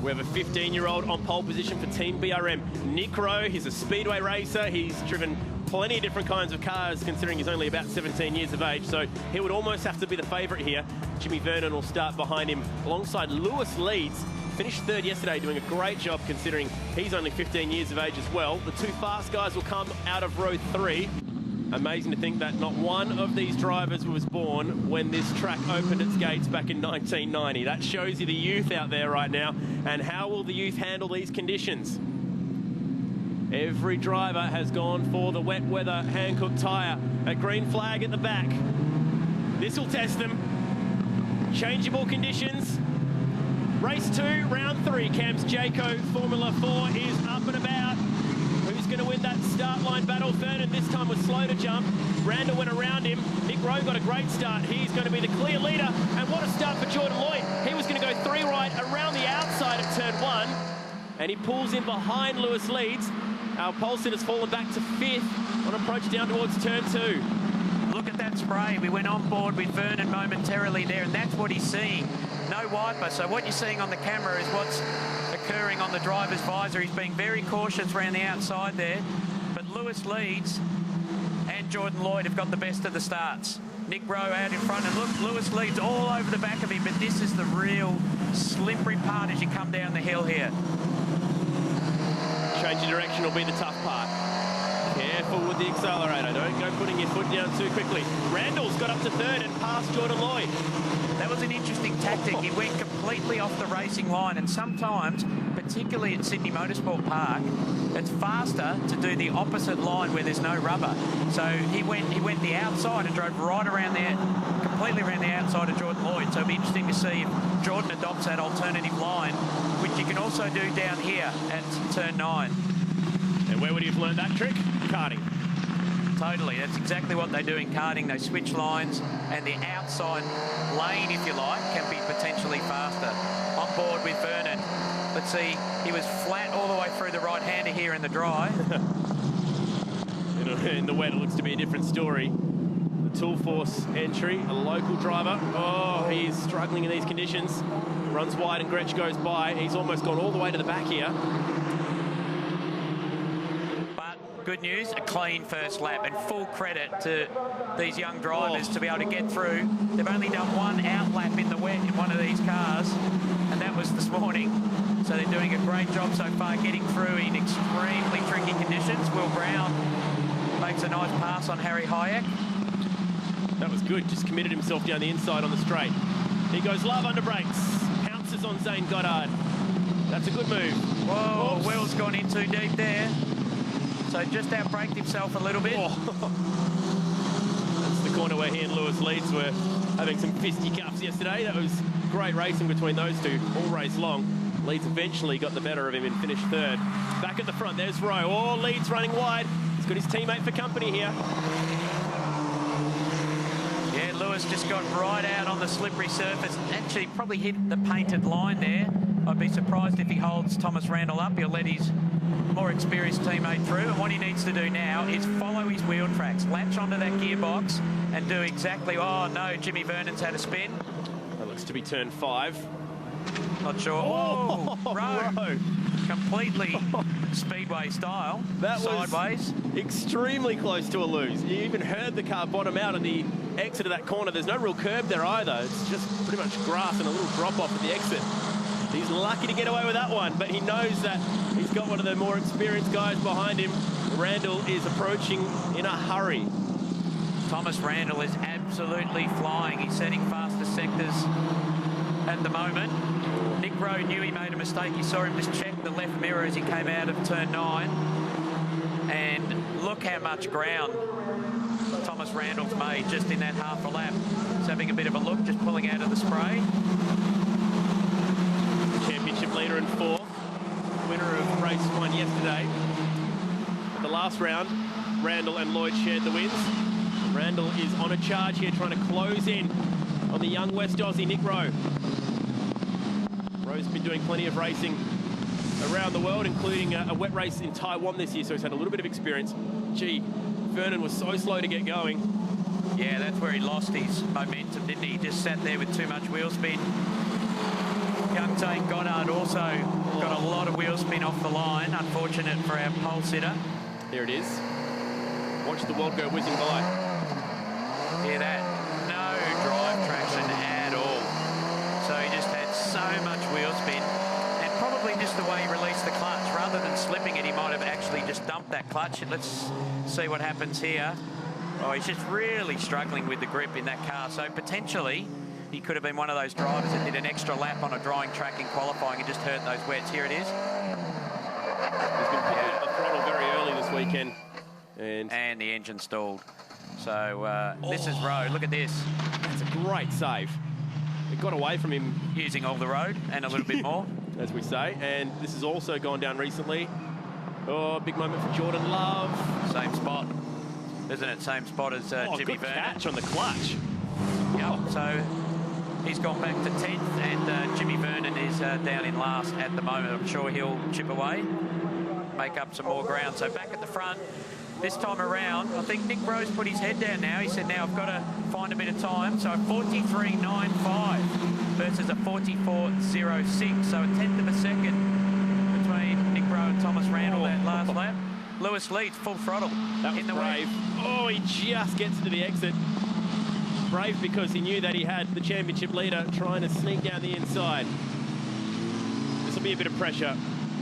We have a 15-year-old on pole position for Team BRM. Nick Rowe, he's a speedway racer. He's driven plenty of different kinds of cars, considering he's only about 17 years of age, so he would almost have to be the favourite here. Jimmy Vernon will start behind him alongside Lewis Leeds. Finished third yesterday, doing a great job considering he's only 15 years of age as well. The two fast guys will come out of row 3. Amazing to think that not one of these drivers was born when this track opened its gates back in 1990. That shows you the youth out there right now, and how will the youth handle these conditions? Every driver has gone for the wet weather Hankook tyre. A green flag at the back. This will test them. Changeable conditions. Race 2, round 3. Cam's Jayco Formula 4 is up and about. Who's going to win that start line battle? Vernon this time was slow to jump. Randall went around him. Nick Rowe got a great start. He's going to be the clear leader. And what a start for Jordan Lloyd. He was going to go 3 right around the outside of turn 1. And he pulls in behind Lewis Leeds. Our pole sitter's fallen back to 5th on approach down towards turn 2. Look at that spray. We went on board with Vernon momentarily there, and that's what he's seeing. No wiper. So what you're seeing on the camera is what's occurring on the driver's visor. He's being very cautious around the outside there. But Lewis Leeds and Jordan Lloyd have got the best of the starts. Nick Rowe out in front, and look, Lewis Leeds all over the back of him, but this is the real slippery part as you come down the hill here. Change of direction will be the tough part. Careful with the accelerator. Don't go putting your foot down too quickly. Randall's got up to 3rd and passed Jordan Lloyd. That was an interesting tactic. He went completely off the racing line, and sometimes, particularly at Sydney Motorsport Park, it's faster to do the opposite line where there's no rubber. So he went the outside and drove right around there, completely around the outside of Jordan Lloyd. So it'll be interesting to see if Jordan adopts that alternative line, which you can also do down here at turn 9. And where would he have learned that trick? Karting. Totally, that's exactly what they do in karting. They switch lines, and the outside lane, if you like, can be potentially faster. On board with Vernon. Let's see, he was flat all the way through the right-hander here in the dry. In the wet, it looks to be a different story. The Tool Force entry, a local driver. Oh, he's struggling in these conditions. Runs wide and Gretsch goes by. He's almost gone all the way to the back here. Good news, a clean first lap, and full credit to these young drivers to be able to get through. They've only done one out lap in the wet in one of these cars, and that was this morning. So they're doing a great job so far getting through in extremely tricky conditions. Will Brown makes a nice pass on Harry Hayek. That was good, just committed himself down the inside on the straight. He goes Love under brakes, pounces on Zane Goddard. That's a good move. Whoa, Will's gone in too deep there. So just outbraked himself a little bit. Oh. That's the corner where he and Lewis Leeds were having some fisticuffs yesterday. That was great racing between those two all race long. Leeds eventually got the better of him and finished 3rd. Back at the front, there's Rowe. Oh, Leeds running wide. He's got his teammate for company here. Yeah, Lewis just got right out on the slippery surface. Actually, probably hit the painted line there. I'd be surprised if he holds Thomas Randall up. He'll let his more experienced teammate through, and what he needs to do now is follow his wheel tracks, latch onto that gearbox and do exactly... Oh no, Jimmy Vernon's had a spin. That looks to be turn 5. Not sure. Oh, Rowe. Completely speedway style. That sideways. Was extremely close to a lose. You even heard the car bottom out on the exit of that corner. There's no real curb there either. It's just pretty much grass and a little drop off at the exit. He's lucky to get away with that one, but he knows that he's got one of the more experienced guys behind him. Randall is approaching in a hurry. Thomas Randall is absolutely flying. He's setting faster sectors at the moment. Nick Rowe knew he made a mistake. He saw him just check the left mirror as he came out of turn 9. And look how much ground Thomas Randall's made just in that half a lap. He's having a bit of a look, just pulling out of the spray. Championship leader in 4th, winner of race 1 yesterday. At the last round, Randall and Lloyd shared the wins. Randall is on a charge here, trying to close in on the young West Aussie, Nick Rowe. Rowe's been doing plenty of racing around the world, including a wet race in Taiwan this year, so he's had a little bit of experience. Gee, Vernon was so slow to get going. Yeah, that's where he lost his momentum, didn't he? He just sat there with too much wheel spin. Young Tate Goddard also got a lot of wheel spin off the line. Unfortunate for our pole sitter. Here it is. Watch the world go whizzing by. Hear that? No drive traction at all. So he just had so much wheel spin. And probably just the way he released the clutch. Rather than slipping it, he might have actually just dumped that clutch. Let's see what happens here. Oh, he's just really struggling with the grip in that car. So potentially, he could have been one of those drivers that did an extra lap on a drying track in qualifying and just hurt those wets. Here it is. He's been picking up the throttle very early this weekend. And the engine stalled. So this is road. Look at this. That's a great save. It got away from him. Using all the road and a little bit more. As we say. And this has also gone down recently. Oh, big moment for Jordan Love. Same spot. Isn't it? Same spot as Jimmy good Vernon. catch on the clutch. Yep. So he's gone back to 10th, and Jimmy Vernon is down in last at the moment. I'm sure he'll chip away, make up some more ground. So back at the front, this time around, I think Nick Rose put his head down now. He said, now I've got to find a bit of time. So 43.95 versus a 44.06. So a tenth of a second between Nick Rowe and Thomas Randall that last lap. Lewis leads full throttle. That was brave. Oh, he just gets to the exit. Brave because he knew that he had the championship leader trying to sneak down the inside. This will be a bit of pressure,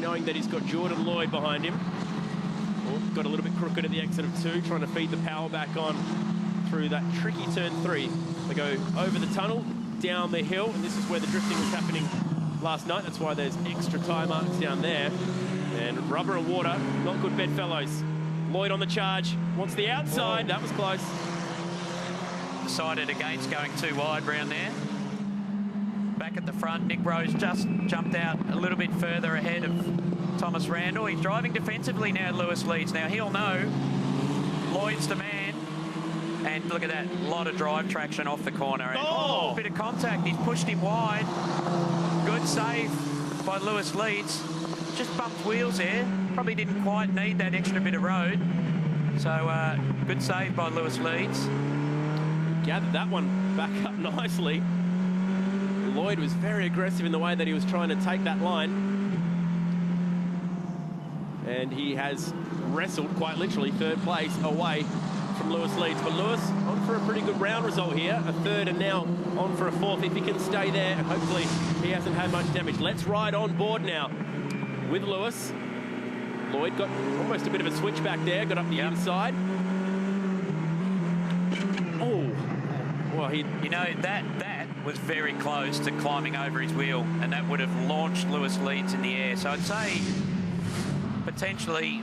knowing that he's got Jordan Lloyd behind him. Oh, got a little bit crooked at the exit of 2, trying to feed the power back on through that tricky turn 3. They go over the tunnel, down the hill, and this is where the drifting was happening last night. That's why there's extra tyre marks down there. And rubber and water, not good bedfellows. Lloyd on the charge, wants the outside. That was close. Decided against going too wide round there. Back at the front, Nick Rose just jumped out a little bit further ahead of Thomas Randall. He's driving defensively now, Lewis leads. Now he'll know Lloyd's the man. And look at that, a lot of drive traction off the corner. And, bit of contact, he's pushed him wide. Good save by Lewis Leeds. Just bumped wheels there. Probably didn't quite need that extra bit of road. So good save by Lewis Leeds. Gathered that one back up nicely. Lloyd was very aggressive in the way that he was trying to take that line. And he has wrestled, quite literally, 3rd place away from Lewis Leeds. But Lewis on for a pretty good round result here. A 3rd and now on for a 4th. If he can stay there, hopefully he hasn't had much damage. Let's ride on board now with Lewis. Lloyd got almost a bit of a switch back there, got up the inside. Oh, well, you know, that was very close to climbing over his wheel, and that would have launched Lewis Leeds in the air. So I'd say potentially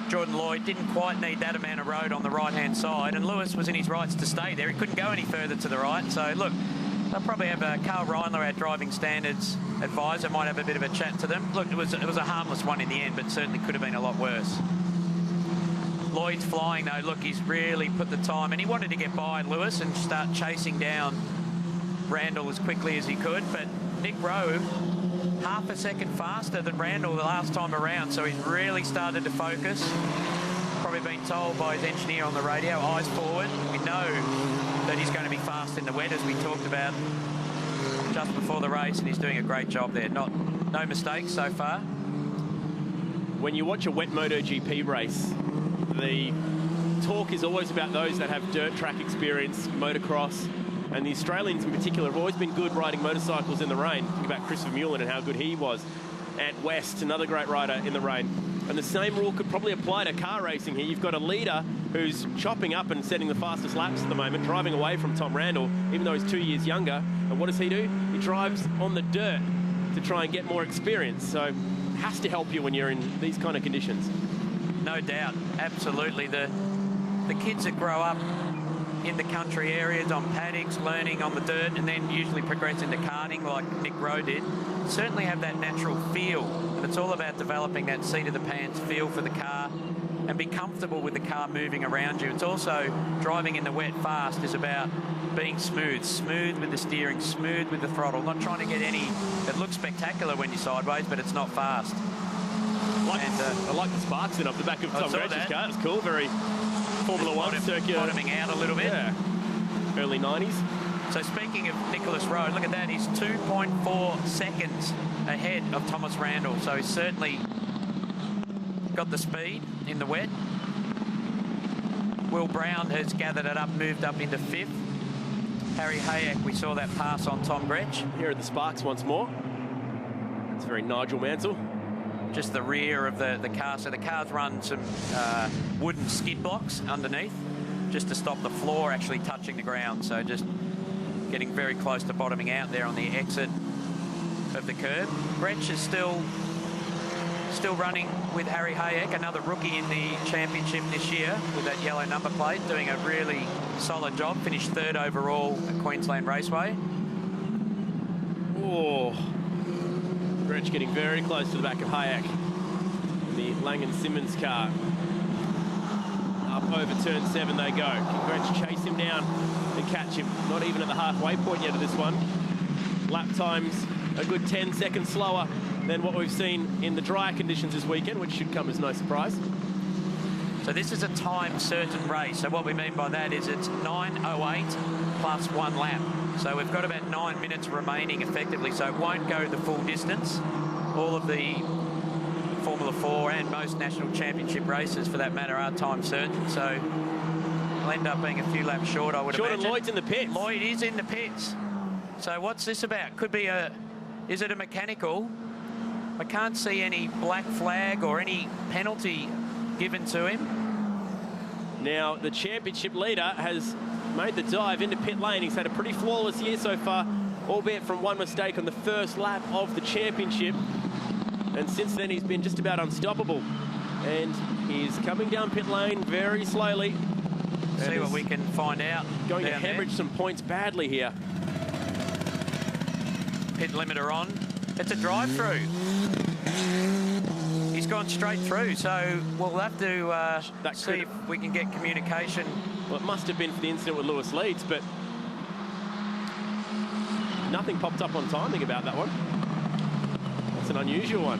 Jordan Lloyd didn't quite need that amount of road on the right-hand side, and Lewis was in his rights to stay there. He couldn't go any further to the right. So look, they'll probably have Carl Reindler, our driving standards advisor, might have a bit of a chat to them. Look, it was a harmless one in the end, but certainly could have been a lot worse. Lloyd's flying though. Look, he's really put the time, and he wanted to get by Lewis and start chasing down Randall as quickly as he could. But Nick Rowe, half a second faster than Randall the last time around, so he's really started to focus. Probably been told by his engineer on the radio, eyes forward. We know that he's going to be fast in the wet, as we talked about just before the race, and he's doing a great job there. No mistakes so far. When you watch a wet MotoGP race, the talk is always about those that have dirt track experience, motocross, and the Australians in particular have always been good riding motorcycles in the rain. Think about Christopher Mullen and how good he was. Ant West, another great rider in the rain. And the same rule could probably apply to car racing here. You've got a leader who's chopping up and setting the fastest laps at the moment, driving away from Tom Randall, even though he's 2 years younger. And what does he do? He drives on the dirt to try and get more experience. So it has to help you when you're in these kind of conditions. No doubt, absolutely. The kids that grow up in the country areas on paddocks, learning on the dirt, and then usually progress into karting like Nick Rowe did, certainly have that natural feel. And it's all about developing that seat of the pants feel for the car and be comfortable with the car moving around you. It's also driving in the wet fast is about being smooth with the steering, smooth with the throttle, not trying to get any. It looks spectacular when you're sideways, but it's not fast. I like the sparks in off the back of Tom Roach's car. It's cool, very Formula One circular. Bottoming out a little bit. Yeah. Early 90s. So speaking of Nicholas Rowe, look at that. He's 2.4 seconds ahead of Thomas Randall. So he's certainly got the speed in the wet. Will Brown has gathered it up, moved up into 5th. Harry Hayek, we saw that pass on Tom Gretsch. Here are the sparks once more. It's very Nigel Mansell. Just the rear of the car. So the car's run some wooden skid blocks underneath just to stop the floor actually touching the ground. So just getting very close to bottoming out there on the exit of the curb. Gretsch is still running with Harry Hayek, another rookie in the championship this year with that yellow number plate, doing a really solid job. Finished 3rd overall at Queensland Raceway. Oh, Gretsch getting very close to the back of Hayek. The Lang & Simmons car. Up over turn 7 they go. Can Gretsch chase him down and catch him? Not even at the halfway point yet of this one. Lap times a good 10 seconds slower than what we've seen in the drier conditions this weekend, which should come as no surprise. So this is a time certain race. So what we mean by that is it's 9:08 plus 1 lap. So we've got about 9 minutes remaining effectively. So it won't go the full distance. All of the Formula 4 and most national championship races for that matter are time certain. So it'll end up being a few laps short, I would imagine. Jordan Lloyd's in the pits. Lloyd is in the pits. So what's this about? Could be is it a mechanical? I can't see any black flag or any penalty given to him. Now, the championship leader has made the dive into pit lane. He's had a pretty flawless year so far, albeit from one mistake on the first lap of the championship. And since then, he's been just about unstoppable. And he's coming down pit lane very slowly. See what we can find out. Going to hemorrhage some points badly here. Pit limiter on. It's a drive-through. He's gone straight through, so we'll have to see if we can get communication. Well, it must have been for the incident with Lewis Leeds, but nothing popped up on timing about that one. That's an unusual one.